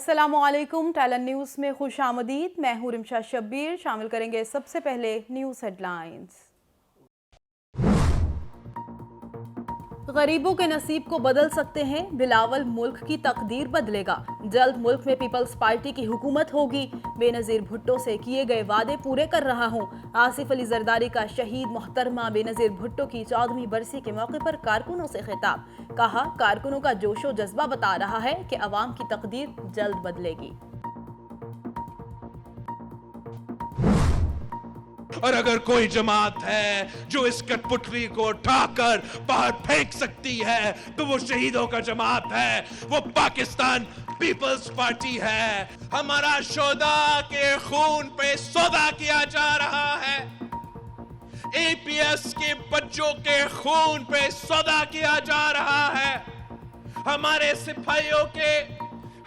अस्सलाम वालेकुम। Talent news में खुश आमदीद। मैं हूं रिमशा शब्बीर। शामिल करेंगे सबसे पहले न्यूज़ हेडलाइंस। गरीबों के नसीब को बदल सकते हैं, बिलावल मुल्क की तकदीर बदलेगा। जल्द मुल्क में पीपल्स पार्टी की हुकूमत होगी। बेनज़ीर भुट्टो से किए गए वादे पूरे कर रहा हूं। आसिफ अली जरदारी का शहीद मोहतरमा बेनज़ीर भुट्टो की 14वीं बरसी के मौके पर कारकुनों से खिताब। कहा, कारकुनों का जोशो जज्बा बता रहा है कि अवाम की तकदीर जल्द बदलेगी। और अगर कोई जमात है जो इस कठपुतली को उठाकर बाहर फेंक सकती है तो वो शहीदों का जमात है, वो पाकिस्तान पीपल्स पार्टी है। हमारा शोदा के खून पे सौदा किया जा रहा है, एपीएस के बच्चों के खून पे सौदा किया जा रहा है, हमारे सिपाहियों के,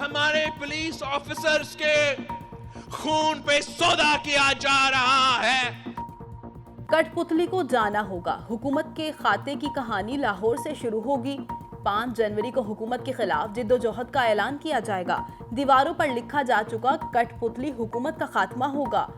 हमारे पुलिस ऑफिसर्स के खून पे सौदा किया जा रहा है। कठपुतली को जाना होगा। हुकूमत के खाते की कहानी लाहौर से शुरू होगी। 5 जनवरी को हुकूमत के खिलाफ जिद्दोजहद का ऐलान किया जाएगा। दीवारों पर लिखा जा चुका कठपुतली हुकूमत का खात्मा होगा।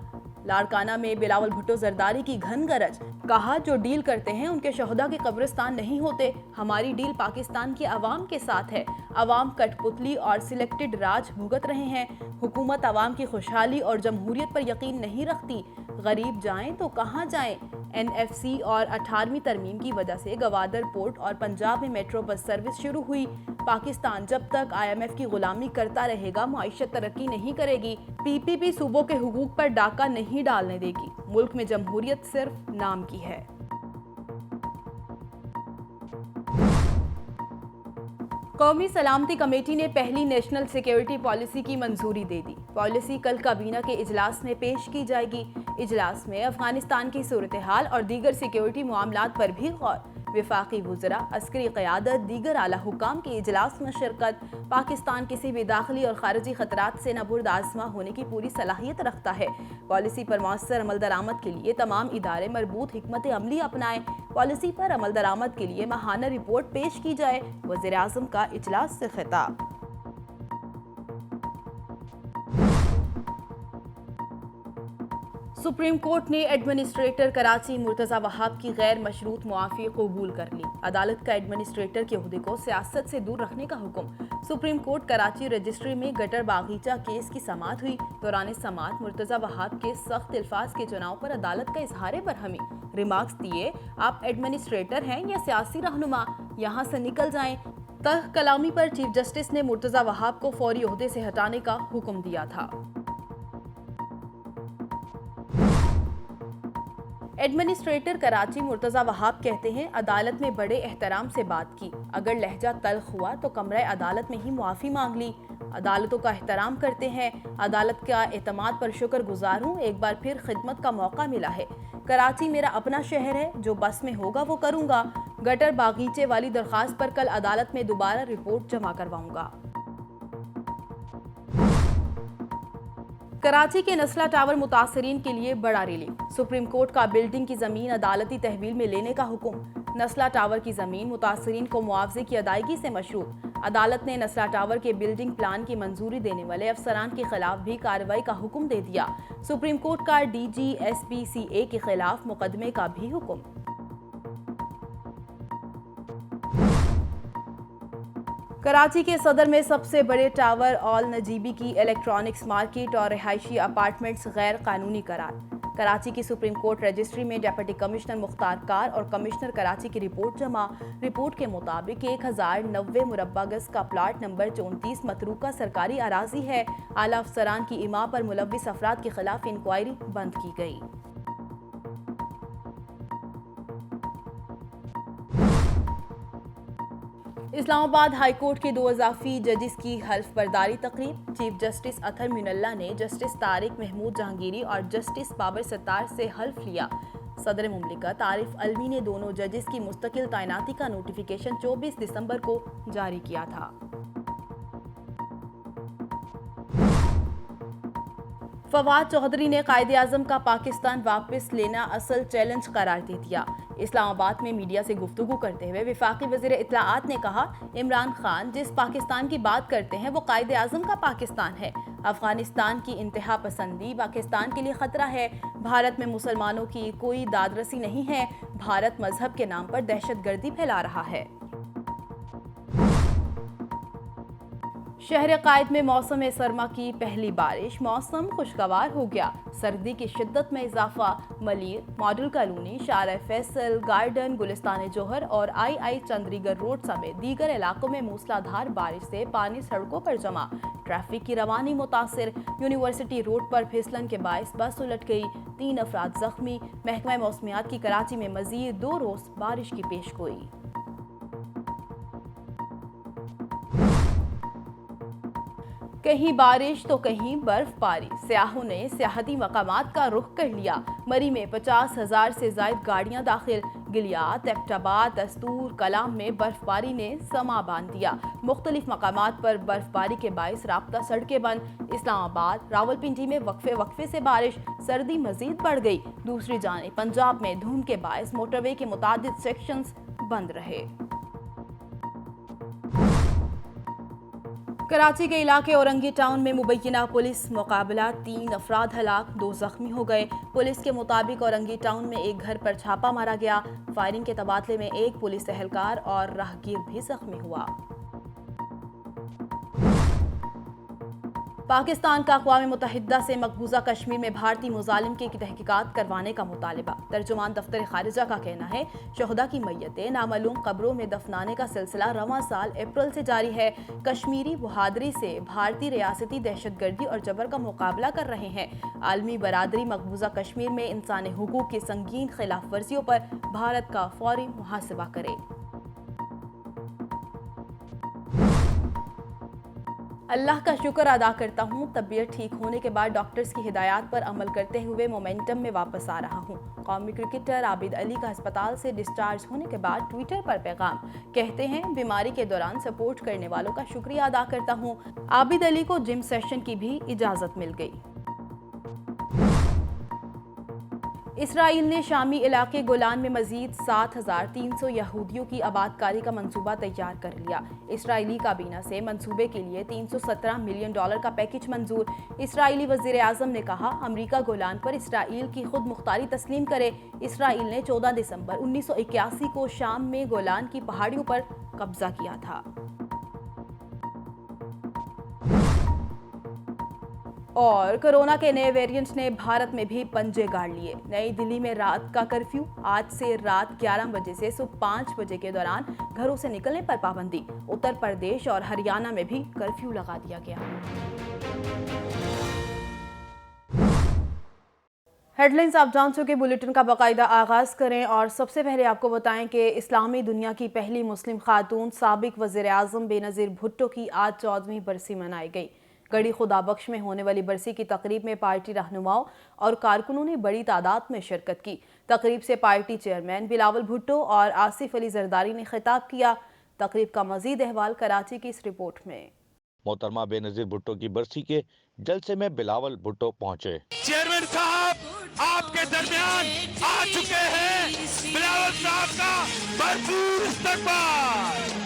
लाड़काना में बिलावल भुट्टो जरदारी की घन गरज। कहा, जो डील करते हैं उनके शहदा के कब्रिस्तान नहीं होते। हमारी डील पाकिस्तान के अवाम के साथ है। अवाम कठपुतली और सिलेक्टेड राज भुगत रहे हैं। हुकूमत अवाम की खुशहाली और जमहूरियत पर यकीन नहीं रखती। गरीब जाएं तो कहाँ जाएं? एनएफसी और 18वीं तरमीम की वजह से गवादर पोर्ट और पंजाब में मेट्रो बस सर्विस शुरू हुई। पाकिस्तान जब तक IMF की गुलामी करता रहेगा, माइशत तरक्की नहीं करेगी। PPP सूबों के हुकूक पर डाका नहीं डालने देगी। मुल्क में जमहूरियत सिर्फ नाम की है। कौमी सलामती कमेटी ने पहली नेशनल सिक्योरिटी पॉलिसी की मंजूरी दे दी। पॉलिसी कल काबीना के इजलास में पेश की जाएगी। इजलास में अफगानिस्तान की सूरत हाल और दीगर सिक्योरिटी मामलात पर भी गौर। विफाकी वुज़रा, अस्करी क़यादत, दीगर आला हुकाम के इजलास में शिरकत। पाकिस्तान किसी भी दाखिली और खारजी खतरात से नबुर्द आज़मा होने की पूरी सलाहियत रखता है। पॉलिसी पर मौसर अमल दरामद के लिए तमाम इदारे मरबूत हिकमत अमली अपनाएं। पॉलिसी पर अमल दरामद के लिए माहाना रिपोर्ट पेश की जाए। वज़ीर आज़म का इजलास से खिताब। सुप्रीम कोर्ट ने एडमिनिस्ट्रेटर कराची मुर्तज़ा वहाब की गैर मशरूत मुआफ़ी कबूल कर ली। अदालत का एडमिनिस्ट्रेटर के ओहदे को सियासत से दूर रखने का हुक्म। सुप्रीम कोर्ट कराची रजिस्ट्री में गटर बागीचा केस की समाअत हुई। दौरान समाअत मुर्तज़ा वहाब के सख्त अल्फाज के चुनाव पर अदालत का इजहार बरहमी। रिमार्क्स दिए, आप एडमिनिस्ट्रेटर हैं या सियासी रहनुमा, यहाँ से निकल जाएं। तह कलामी पर चीफ जस्टिस ने मुर्तज़ा वहाब को फौरी ओहदे से हटाने का हुक्म दिया था। एडमिनिस्ट्रेटर कराची मुर्तज़ा वहाब कहते हैं, अदालत में बड़े एहतराम से बात की। अगर लहजा तल्ख हुआ तो कमरे अदालत में ही मुआफ़ी मांग ली। अदालतों का एहतराम करते हैं। अदालत का एतमाद पर शुक्र गुजार हूँ। एक बार फिर खिदमत का मौका मिला है। कराची मेरा अपना शहर है, जो बस में होगा वो करूँगा। गटर बागीचे वाली दरख्वास्त पर कल अदालत में दोबारा रिपोर्ट जमा करवाऊँगा। कराची के नस्ला टावर मुतासरीन के लिए बड़ा रिलीफ। सुप्रीम कोर्ट का बिल्डिंग की जमीन अदालती तहवील में लेने का हुक्म। नस्ला टावर की जमीन मुतासरीन को मुआवजे की अदायगी से मशरूत। अदालत ने नस्ला टावर के बिल्डिंग प्लान की मंजूरी देने वाले अफसरान के खिलाफ भी कार्रवाई का हुक्म दे दिया। सुप्रीम कोर्ट का DGSPCA के खिलाफ मुकदमे का भी हुक्म। कराची के सदर में सबसे बड़े टावर ऑल नजीबी की इलेक्ट्रॉनिक्स मार्केट और रिहायशी अपार्टमेंट्स गैर कानूनी करार। कराची की सुप्रीम कोर्ट रजिस्ट्री में डिप्टी कमिश्नर मुख्तार कार और कमिश्नर कराची की रिपोर्ट जमा। रिपोर्ट के मुताबिक 1090 मुरब्बा गज का प्लाट नंबर 34 मतरूका सरकारी अराजी है। आला अफसरान की इमा पर मुलव्विस अफराद के खिलाफ इंक्वायरी बंद की गई। इस्लामाबाद हाई कोर्ट के 2 इजाफी जजिस की हल्फ बर्दारी तकरीब। चीफ जस्टिस अथर मिनल्ला ने जस्टिस तारिक महमूद जहांगीरी और जस्टिस बाबर सत्तार से हल्फ लिया। सदर मुमलिकत आरिफ अलवी ने दोनों जजिस की मुस्तकिल तैनाती का नोटिफिकेशन 24 दिसंबर को जारी किया था। फवाद चौधरी ने कायदे आजम का पाकिस्तान वापस लेना असल चैलेंज करार दे दिया। इस्लामाबाद में मीडिया से गुफ्तगू करते हुए वफाकी वज़ीर इत्तलाआत ने कहा, इमरान खान जिस पाकिस्तान की बात करते हैं वो कायदे आजम का पाकिस्तान है। अफगानिस्तान की इंतहा पसंदी पाकिस्तान के लिए खतरा है। भारत में मुसलमानों की कोई दादरसी नहीं है। भारत मजहब के नाम पर दहशतगर्दी फैला रहा है। शहर कायद में मौसम सरमा की पहली बारिश, मौसम खुशगवार हो गया। सर्दी की शिद्दत में इजाफा। मलिर, मॉडल कॉलोनी, शारा फैसल, गार्डन, गुलिस्तान जोहर और आई चंद्रीगढ़ रोड समेत दीगर इलाकों में मूसलाधार बारिश से पानी सड़कों पर जमा। ट्रैफिक की रवानी मुतासिर। यूनिवर्सिटी रोड पर फिसलन के बायस बस उलट गई। 3 अफराद जख्मी। महकमा मौसमियात की कराची में मजीद 2 रोज बारिश की पेशगोई। कहीं बारिश तो कहीं बर्फबारी। सयाहों ने सियाहती मकामात का रुख कर लिया। मरी में 50,000 से ज्यादा गाड़ियां दाखिल। गिलियात, एबटाबाद, दस्तूर, कलाम में बर्फबारी ने समा बांध दिया। मुख्तलिफ मकामात पर बर्फबारी के बायस राब्ता सड़कें बंद। इस्लामाबाद, रावलपिंडी में वक्फे से बारिश। सर्दी मजीद बढ़ गई। दूसरी जानिब पंजाब में धुंध के बायस मोटरवे के मुतादिद सेक्शंस बंद रहे। कराची के इलाके औरंगी टाउन में मुबैना पुलिस मुकाबला, 3 अफराद हलाक, 2 जख्मी हो गए। पुलिस के मुताबिक औरंगी टाउन में एक घर पर छापा मारा गया। फायरिंग के तबादले में एक पुलिस एहलकार और राहगीर भी जख्मी हुआ। पाकिस्तान का अक़वाम मुत्तहिदा से मकबूजा कश्मीर में भारतीय मुजालिम की तहकीकात करवाने का मुतालबा। तर्जुमान दफ्तर खारिजा का कहना है, शोहदा की मैयतें नामालूम कब्रों में दफनाने का सिलसिला रवां साल अप्रैल से जारी है। कश्मीरी बहादरी से भारतीय रियासती दहशतगर्दी और जबर का मुकाबला कर रहे हैं। आलमी बरादरी मकबूजा कश्मीर में इंसानी हुकूक की संगीन खिलाफ वर्जियों पर भारत का फौरी मुहासिबा करे। अल्लाह का शुक्र अदा करता हूँ, तबीयत ठीक होने के बाद डॉक्टर्स की हिदायत पर अमल करते हुए मोमेंटम में वापस आ रहा हूँ। कौमी क्रिकेटर आबिद अली का अस्पताल से डिस्चार्ज होने के बाद ट्विटर पर पैगाम, कहते हैं बीमारी के दौरान सपोर्ट करने वालों का शुक्रिया अदा करता हूँ। आबिद अली को जिम सेशन की भी इजाज़त मिल गई। इसराइल ने शामी इलाके गोलान में मजीद 7,300 यहूदियों की आबादकारी का मंसूबा तैयार कर लिया। इसराइली काबीना से मंसूबे के लिए $317 मिलियन का पैकेज मंजूर। इसराइली वज़ीर आज़म ने कहा, अमरीका गोलान पर इसराइल की खुद मुख्तारी तस्लीम करे। इसराइल ने 14 दिसंबर 1981 को शाम में गोलान की पहाड़ियों पर कब्जा किया था। और कोरोना के नए वेरिएंट्स ने भारत में भी पंजे गाड़ लिए। नई दिल्ली में रात का कर्फ्यू, आज से रात 11 बजे से सुबह 5 बजे के दौरान घरों से निकलने पर पाबंदी। उत्तर प्रदेश और हरियाणा में भी कर्फ्यू लगा दिया गया। हेडलाइंस आप जान चुके, बुलेटिन का बाकायदा आगाज करें और सबसे पहले आपको बताएं कि इस्लामी दुनिया की पहली मुस्लिम खातून साबिक वज़ीर आज़म बेनज़ीर भुट्टो की आज 14वीं बरसी मनाई गई। गढ़ी खुदाबख्श में होने वाली बरसी की तकरीब में पार्टी रहनुमाओं और कारकुनों ने बड़ी तादाद में शिरकत की। तकरीब से पार्टी चेयरमैन बिलावल भुट्टो और आसिफ अली जरदारी ने खिताब किया। तकरीब का मजीद अहवाल कराची की इस रिपोर्ट में। मोहतरमा बेनज़ीर भुट्टो की बरसी के जलसे में बिलावल भुट्टो पहुंचे। चेयरमैन साहब आपके दरमियान आ चुके हैं। बिलावल साहब का भरपूर इस्तकबाल।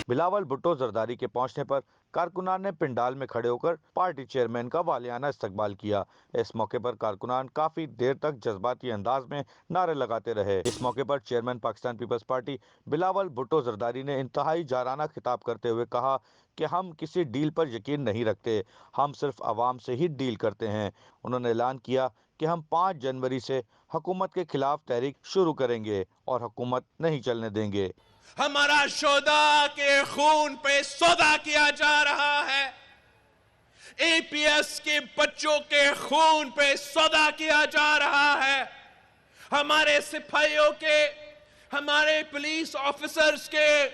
बिलावल भुट्टो जरदारी के पहुंचने पर कारकुनान ने पिंडाल में खड़े होकर पार्टी चेयरमैन का वालियाना इस्तकबाल किया। इस मौके पर कारकुनान काफी देर तक जज्बाती अंदाज में नारे लगाते रहे। इस मौके पर chairman Pakistan Peoples Party Bilawal Bhutto Zardari ने इंतहाई जाराना खिताब करते हुए कहा कि हम किसी डील पर यकीन नहीं रखते, हम सिर्फ आवाम से ही डील करते हैं। उन्होंने ऐलान किया कि हम 5 जनवरी से हुकूमत के खिलाफ तहरीक शुरू करेंगे और हुकूमत नहीं चलने देंगे। हमारा शोधा के खून पे सौदा किया जा रहा है। एपीएस के बच्चों के खून पे सौदा किया जा रहा है। हमारे सिपाहियों के, हमारे पुलिस ऑफिसर्स के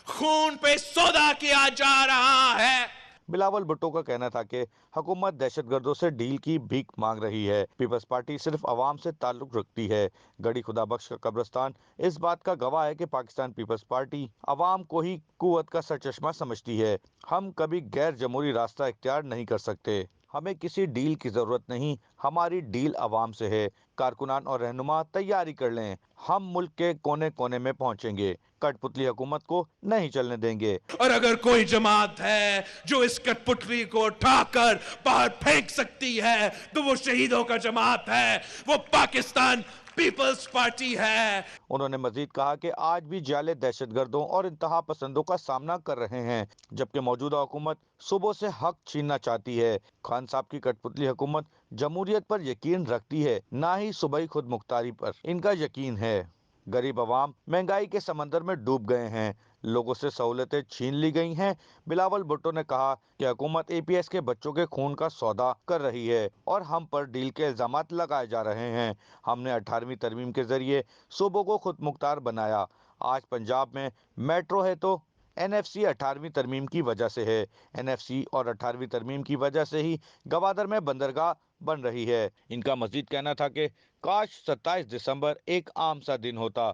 खून पे सौदा किया जा रहा है। बिलावल भुट्टो का कहना था कि हुकूमत दहशतगर्दों से डील की भीख मांग रही है। पीपल्स पार्टी सिर्फ अवाम से ताल्लुक रखती है। गढ़ी खुदाबख्श का कब्रिस्तान इस बात का गवाह है कि पाकिस्तान पीपल्स पार्टी अवाम को ही कुव्वत का सरचश्मा समझती है। हम कभी गैर जमहूरी रास्ता इख्तियार नहीं कर सकते। हमें किसी डील की जरूरत नहीं, हमारी डील आवाम से है। कारकुनान और रहनुमा तैयारी कर लें, हम मुल्क के कोने कोने में पहुंचेंगे, कठपुतली हुकूमत को नहीं चलने देंगे। और अगर कोई जमात है जो इस कठपुतली को उठाकर बाहर फेंक सकती है तो वो शहीदों का जमात है, वो पाकिस्तान पीपल्स पार्टी है। उन्होंने मजीद कहा कि आज भी जाले दहशतगर्दों और इंतहा पसंदों का सामना कर रहे हैं, जबकि मौजूदा हुकूमत सूबों से हक छीनना चाहती है। खान साहब की कठपुतली हुकूमत जमहूरियत पर यकीन रखती है, ना ही सूबाई खुद मुख्तारी पर इनका यकीन है। गरीब आवाम महंगाई के समंदर में डूब गए हैं, लोगों से सहूलतें छीन ली गई हैं। बिलावल भुट्टो ने कहा कि हुकूमत एपीएस के बच्चों के खून का सौदा कर रही है और हम पर डील के इल्जामात लगाए जा रहे हैं। हमने 18वीं तरमीम के जरिए सूबों को खुद मुख्तार बनाया। आज पंजाब में मेट्रो है तो एनएफसी 18वीं तरमीम की वजह से है। एनएफसी और 18वीं तरमीम की वजह से ही गवादर में बंदरगाह बन रही है। इनका मजीद कहना था कि काश 27 दिसंबर एक आम सा दिन होता।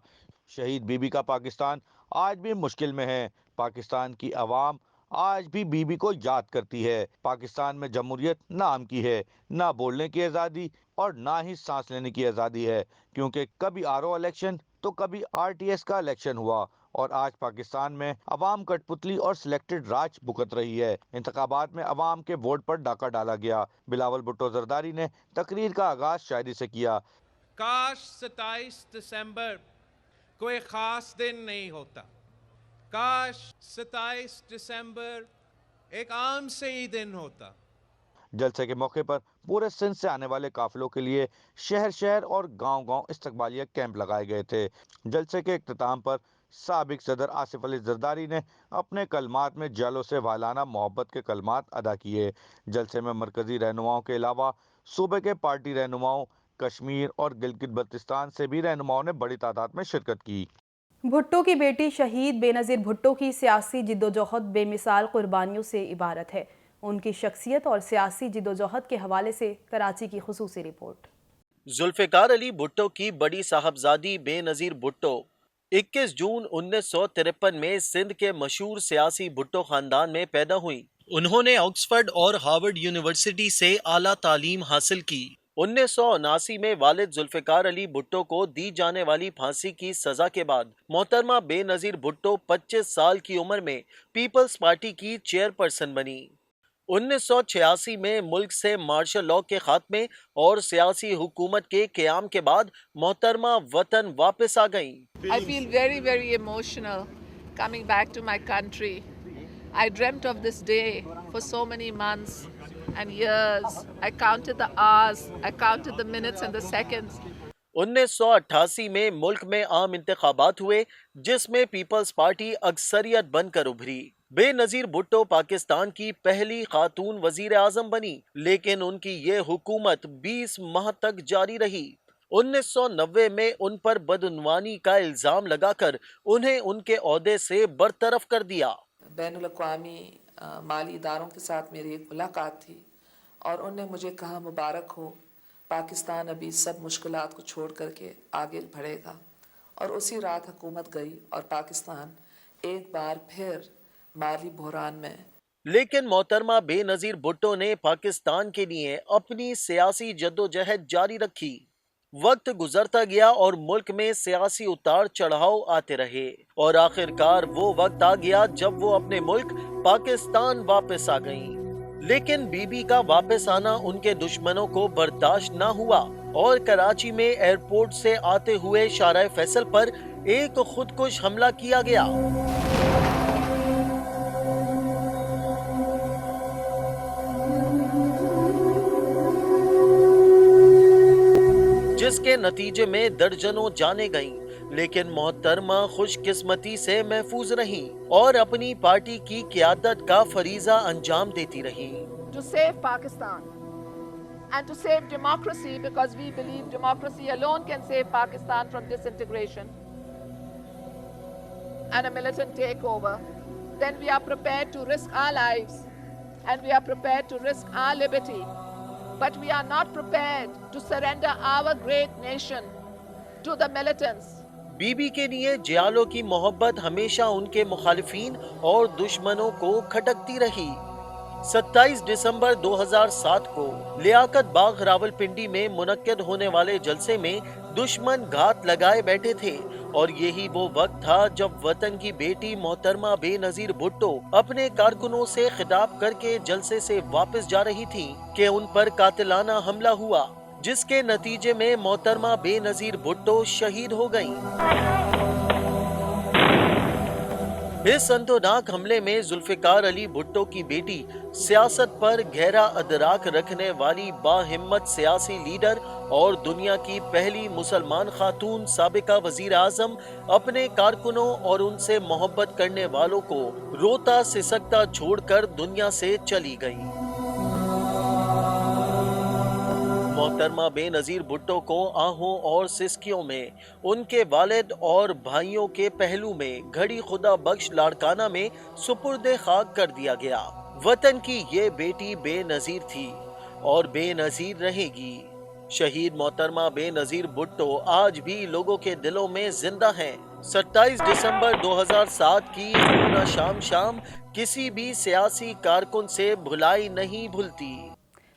शहीद बीबी का पाकिस्तान आज भी मुश्किल में है। पाकिस्तान की आवाम आज भी बीबी को याद करती है। पाकिस्तान में जमहूरियत नाम की है, ना बोलने की आज़ादी और ना ही सांस लेने की आज़ादी है, क्योंकि कभी आरओ इलेक्शन तो कभी आरटीएस का इलेक्शन हुआ और आज पाकिस्तान में अवाम कठपुतली और सिलेक्टेड राज भुगत रही है। इंतखाबात में अवाम के वोट पर डाका डाला गया। बिलावल भुट्टो जरदारी ने तकरीर का आगाज शायरी से किया। काश 27 दिसंबर कोई खास दिन नहीं होता, काश 27 दिसंबर एक आम से ही दिन होता। जलसे के मौके पर पूरे सिंध से आने वाले काफिलों के लिए शहर शहर और गांव गांव इस्तकबालिया कैंप लगाए गए थे। जलसे के इख्तिताम पर साबिक सदर आसिफ अली जरदारी ने अपने कलमात में जालों से वालाना मोहब्बत के कलमात अदा किए। जलसे में मरकजी रहनुमाओं के अलावा सूबे के पार्टी रहनुमाओं, कश्मीर और गिलगित बल्तिस्तान से भी रहनुमाओं ने बड़ी तादाद में शिरकत की। भुट्टो की बेटी शहीद बेनज़ीर भुट्टो की सियासी जिद्दोजहद बेमिसाल कुर्बानियों से इबारत है। उनकी शख्सियत और सियासी जिद्दोजहद के हवाले से कराची की खुसूसी रिपोर्ट। जुल्फ़िकार अली भुट्टो की बड़ी साहबजादी बेनज़ीर भुट्टो 21 जून 1953 में सिंध के मशहूर सियासी भुट्टो खानदान में पैदा हुई। उन्होंने ऑक्सफर्ड और हार्वर्ड यूनिवर्सिटी से आला तालीम हासिल की। 1979 में वालिद जुल्फ़िकार अली भुट्टो को दी जाने वाली फांसी की सजा के बाद मोहतरमा बेनज़ीर भुट्टो 25 साल की उम्र में पीपल्स पार्टी की चेयरपर्सन बनी। 1986 में मुल्क से मार्शल लॉ के खात्मे और सियासी हुकूमत के क़याम के बाद मोहतरमा वतन वापस आ गईं। I feel very, very emotional coming back to my country. I dreamt of this day for so many months and years. I counted the hours, I counted the minutes and the seconds. 1988 में मुल्क में आम इंतखाबात हुए जिसमें peoples party अक्सरियत बनकर उभरी। बेनज़ीर भुट्टो पाकिस्तान की पहली खातून वजीर आज़म बनी, लेकिन उनकी ये हुकूमत 20 माह तक जारी रही। 1990 में उन पर बदउनवानी का इल्ज़ाम लगाकर उन्हें उनके ओहदे से बरतरफ कर दिया। बैनुल-अक़वामी माली इदारों के साथ मेरी एक मुलाकात थी और उन्होंने मुझे कहा मुबारक हो, पाकिस्तान अभी सब मुश्किलात को छोड़ करके आगे बढ़ेगा। और उसी रात हुकूमत गई और पाकिस्तान एक बार फिर माली बहरान में। लेकिन मोहतरमा बेनज़ीर भुट्टो ने पाकिस्तान के लिए अपनी सियासी जद्दोजहद जारी रखी। वक्त गुजरता गया और मुल्क में सियासी उतार चढ़ाव आते रहे और आखिरकार वो वक्त आ गया जब वो अपने मुल्क पाकिस्तान वापस आ गईं। लेकिन बीबी का वापस आना उनके दुश्मनों को बर्दाश्त न हुआ और कराची में एयरपोर्ट से आते हुए शाहराह फैसल पर एक खुदकुश हमला किया गया। जिसके नतीजे में दर्जनों जाने गईं, लेकिन मोहतरमा खुशकिस्मती से महफूज रहीं और अपनी पार्टी की क़यादत का फरीजा अंजाम देती रहीं। To save Pakistan and to save democracy, because we believe democracy alone can save Pakistan from disintegration and a militant takeover, then we are prepared to risk our lives and we are prepared to risk our liberty. But we are not prepared to surrender our great nation to the militants. बीबी के लिए जियालो की मोहब्बत हमेशा उनके मुखालिफिन और दुश्मनों को खटकती रही। 27 दिसंबर 2007 को लियाकत बाग रावलपिंडी में मुनक्किद होने वाले जलसे में दुश्मन घात लगाए बैठे थे और यही वो वक्त था जब वतन की बेटी मोहतरमा बेनजीर भुट्टो अपने कारकुनों से खिताब करके जलसे से वापस जा रही थी कि उन पर कातिलाना हमला हुआ, जिसके नतीजे में मोहतरमा बेनजीर भुट्टो शहीद हो गईं। इस अंतोनाक हमले में जुल्फिकार अली भुट्टो की बेटी सियासत पर गहरा अदराक रखने वाली बाहिम्मत सियासी लीडर और दुनिया की पहली मुसलमान खातून साबिका वजीर आजम अपने कारकुनों और उनसे मोहब्बत करने वालों को रोता सिसकता छोड़कर दुनिया से चली गई। मोहतरमा बेनजीर भुट्टो को आहों और सिसकियों में, उनके वालिद और भाइयों के पहलू में घड़ी खुदा बख्श लाड़काना में सुपुर्दे खाक कर दिया गया। वतन की ये बेटी बेनजीर थी और बेनजीर रहेगी। शहीद मोहतरमा बेनजीर भुट्टो आज भी लोगों के दिलों में जिंदा हैं। 27 दिसंबर 2007 की खूना शाम किसी भी सियासी कारकुन से भुलाई नहीं भूलती।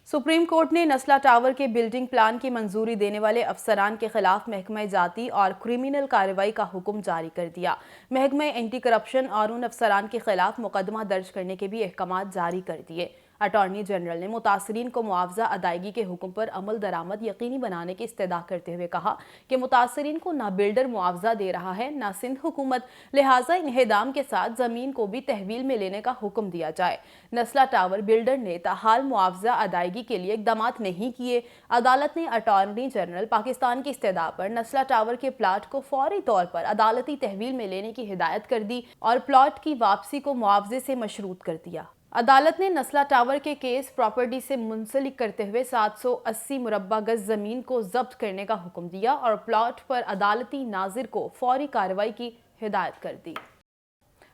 सुप्रीम कोर्ट ने नस्ला टावर के बिल्डिंग प्लान की मंजूरी देने वाले अफसरान के खिलाफ महकमा जाती और क्रिमिनल कार्रवाई का हुक्म जारी कर दिया। महकमा एंटी करप्शन और उन अफसरान के खिलाफ मुकदमा दर्ज करने के भी अहकाम जारी कर दिए। अटॉर्नी जनरल ने मुतासरीन को मुआवजा अदायगी के हुक्म पर अमल दरामद यकीनी बनाने की इस्तदा करते हुए कहा कि मुतासरीन को ना बिल्डर मुआवजा दे रहा है ना सिंध हुकूमत, लिहाजा इन्हेदाम के साथ जमीन को भी तहवील में लेने का हुक्म दिया जाए। नस्ला टावर बिल्डर ने ताहाल मुआवजा अदायगी के लिए इकदाम नहीं किए। अदालत ने अटॉर्नी जनरल पाकिस्तान की इस्तदा पर नस्ला टावर के प्लाट को फौरी तौर पर अदालती तहवील में लेने की हिदायत कर दी और प्लाट की वापसी को मुआवजे से मशरूत कर दिया। अदालत ने नस्ला टावर के केस प्रॉपर्टी से मुंसलिक करते हुए 780 मुरब्बा गज जमीन को जब्त करने का हुक्म दिया और प्लॉट पर अदालती नाजिर को फौरी कार्रवाई की हिदायत कर दी।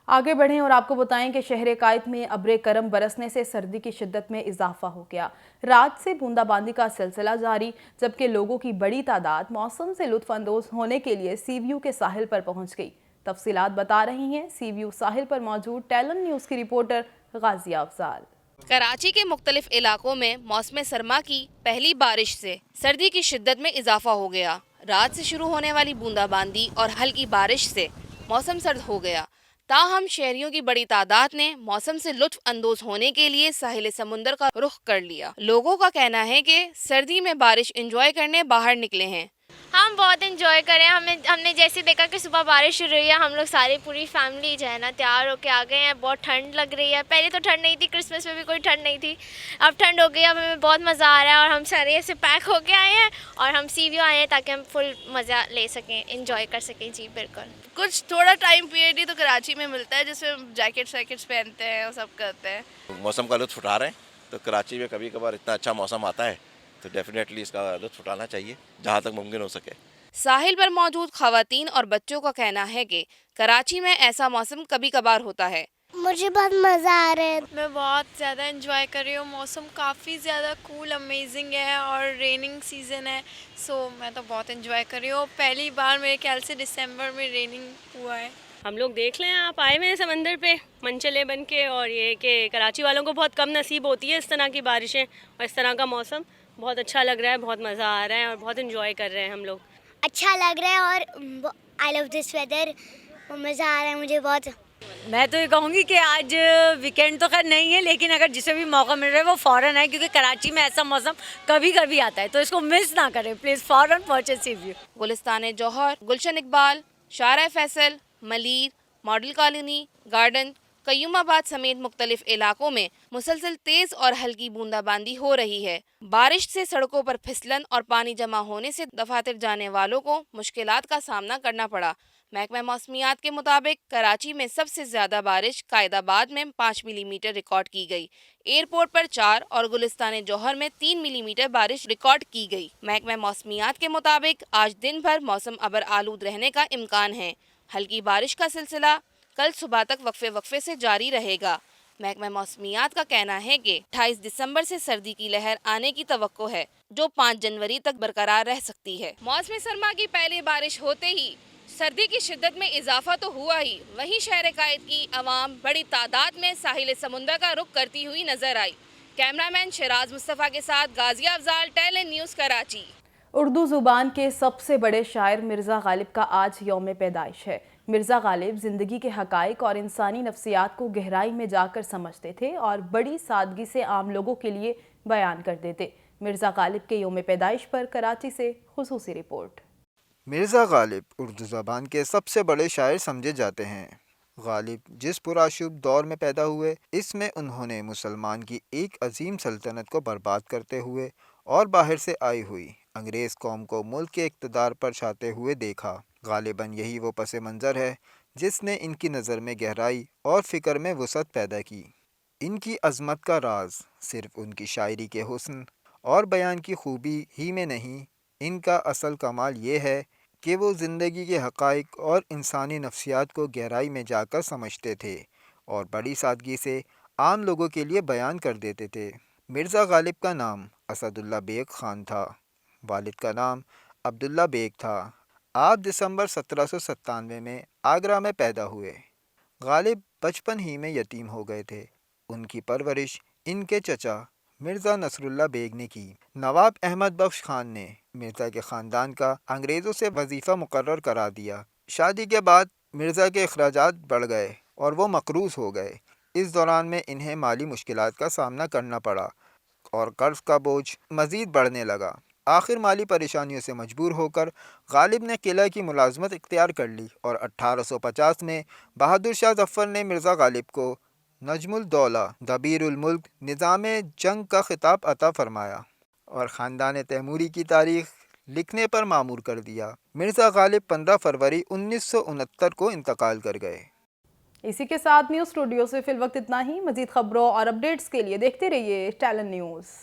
आगे बढ़ें और आपको बताएं कि शहर कायद में अब्रे करम बरसने से सर्दी की शिद्दत में इजाफा हो गया। रात से बूंदाबांदी का सिलसिला जारी, जबकि लोगों की बड़ी तादाद मौसम से लुत्फ अंदोज होने के लिए सीव्यू के साहिल पर पहुंच गई। तफसीलात बता रही हैं सीव्यू साहिल पर मौजूद टैलन न्यूज़ की रिपोर्टर गाजिया अफजाल। कराची के मुख्तलिफ इलाकों में मौसम सरमा की पहली बारिश से सर्दी की शिद्दत में इजाफा हो गया। रात से शुरू होने वाली बूंदाबांदी और हल्की बारिश से मौसम सर्द हो गया। ताहम शहरियों की बड़ी तादाद ने मौसम से लुत्फ अंदोज होने के लिए साहिल समुंदर का रुख कर लिया। लोगों का कहना है कि सर्दी में बारिश एंजॉय करने बाहर निकले हैं। हम बहुत एंजॉय करें। हमने जैसे देखा कि सुबह बारिश शुरू हुई है, हम लोग सारी पूरी फैमिली जो है ना तैयार होके आ गए हैं। बहुत ठंड लग रही है, पहले तो ठंड नहीं थी, क्रिसमस में भी कोई ठंड नहीं थी, अब ठंड हो गई। अब हमें बहुत मज़ा आ रहा है और हम सारे ऐसे पैक होके आए हैं और हम सीव्यू आए हैं ताकि हम फुल मज़ा ले सकें, एंजॉय कर सकें। जी बिल्कुल। कुछ थोड़ा टाइम पीरियड ही तो कराची में मिलता है जिसमें जैकेट्स पहनते हैं और सब करते हैं। मौसम का लुत्फ़ उठा रहे हैं, तो कराची में कभी कभार इतना अच्छा मौसम आता है तो डेफिनेटली इसका लुत्फ़ उठाना चाहिए जहाँ तक मुमकिन हो सके। साहिल पर मौजूद खवातीन और बच्चों का कहना है कि कराची में ऐसा मौसम कभी कभार होता है। मुझे बहुत मज़ा आ रहा है। मैं बहुत ज़्यादा एंजॉय कर रही हूँ। मौसम काफ़ी ज़्यादा कूल अमेजिंग है और रेनिंग सीज़न है, सो मैं तो बहुत एंजॉय कर रही हूँ। पहली बार मेरे ख्याल से दिसंबर में रेनिंग हुआ है। हम लोग देख लें, आप आए हुए हैं समंदर पे मनचले बन के, और ये कि कराची वालों को बहुत कम नसीब होती है इस तरह की बारिशें और इस तरह का मौसम। बहुत अच्छा लग रहा है, बहुत मज़ा आ रहा है और बहुत एंजॉय कर रहे हैं हम लोग। अच्छा लग रहा है और आई लव दिस वेदर, मज़ा आ रहा है मुझे बहुत। मैं तो ये कहूँगी कि आज वीकेंड तो खैर नहीं है, लेकिन अगर जिसे भी मौका मिल रहा है वो फ़ौरन है, क्योंकि कराची में ऐसा मौसम कभी कभी आता है, तो इसको मिस ना करें प्लीज़। फ़ौरन पहुँचे सीव्यू। गुलिस्तान जौहर, गुलशन इकबाल, शारा Faisal, Malir, model colony, garden, Qayyumabad समेत मुख्तलिफ इलाकों में मुसलसल तेज और हल्की बूंदाबांदी हो रही है। बारिश से सड़कों पर फिसलन और पानी जमा होने से दफातर जाने वालों को मुश्किलात का सामना करना पड़ा। महकमा मौसमियात के मुताबिक कराची में सबसे ज्यादा बारिश कायदाबाद में 5 मिलीमीटर रिकॉर्ड की गई। एयरपोर्ट पर 4 और गुलिस्तान जौहर में 3 मिलीमीटर बारिश रिकॉर्ड की गई। महकमा मौसमियात के मुताबिक आज दिन भर मौसम अबर आलूद रहने का इम्कान है। हल्की बारिश का सिलसिला कल सुबह तक वक्फे से जारी रहेगा। महकमा मौसमियात का कहना है कि 28 दिसंबर से सर्दी की लहर आने की तवक्को है, जो 5 जनवरी तक बरकरार रह सकती है। मौसम सरमा की पहली बारिश होते ही सर्दी की शिद्दत में इजाफा तो हुआ ही, वहीं शहर कायद की आवाम बड़ी तादाद में साहिल समुंदर का रुख करती हुई नजर आई। कैमरामैन शिराज मुस्तफ़ा के साथ गाजिया अफजाल, टेलन न्यूज़, कराची। उर्दू ज़ुबान के सबसे बड़े शायर मिर्ज़ा गालिब का आज यौम पैदाइश है। मिर्ज़ा गालिब ज़िंदगी के हक़ाइक़ और इंसानी नफ्सियात को गहराई में जाकर समझते थे और बड़ी सादगी से आम लोगों के लिए बयान कर देते। मिर्ज़ा गालिब के यौम पैदाइश पर कराची से खुसूसी रिपोर्ट। मिर्ज़ा गालिब उर्दू ज़बान के सबसे बड़े शायर समझे जाते हैं। गालिब जिस पुराशुभ दौर में पैदा हुए, इसमें उन्होंने मुसलमान की एक अजीम सल्तनत को बर्बाद करते हुए और बाहर से आई हुई अंग्रेज़ कौम को मुल्क के इक़्तिदार पर छाते हुए देखा। गालिबन यही वो पस मंज़र है जिसने इनकी नज़र में गहराई और फ़िक्र में वसअत पैदा की। इनकी अज़मत का राज सिर्फ़ उनकी शायरी के हुस्न और बयान की खूबी ही में नहीं, इनका असल कमाल ये है कि वो ज़िंदगी के हक़ाइक़ और इंसानी नफ्सियात को गहराई में जाकर समझते थे और बड़ी सादगी से आम लोगों के लिए बयान कर देते थे। मिर्ज़ा गालिब का नाम असदुल्ला बेग ख़ान था। वालिद का नाम अब्दुल्ला बेग था। आप दिसंबर 1797 में आगरा में पैदा हुए। गालिब बचपन ही में यतीम हो गए थे। उनकी परवरिश इनके चचा मिर्ज़ा नसरुल्ला बेग ने की। नवाब अहमद बख्श खान ने मिर्ज़ा के ख़ानदान का अंग्रेज़ों से वजीफ़ा मुकर्रर करा दिया। शादी के बाद मिर्ज़ा के अखराजात बढ़ गए और वो मकरूज़ हो गए। इस दौरान में इन्हें माली मुश्किलात का सामना करना पड़ा और कर्ज़ का बोझ मज़ीद बढ़ने लगा। आखिर माली परेशानियों से मजबूर होकर गालिब ने किला की मुलाजमत इख्तियार कर ली और 1850 में बहादुर शाह ज़फ़र ने मिर्ज़ा गालिब को नजमुल दौला दबीरुल मुल्क निज़ामे जंग का खिताब अता फरमाया और ख़ानदान तैमूरी की तारीख़ लिखने पर मामूर कर दिया। मिर्ज़ा गालिब 15 फरवरी 1969 को इंतकाल कर गए। इसी के साथ न्यूज़ स्टूडियो से फिल वक्त इतना ही। मज़ीद खबरों और अपडेट्स के लिए देखते रहिए टेलन न्यूज़।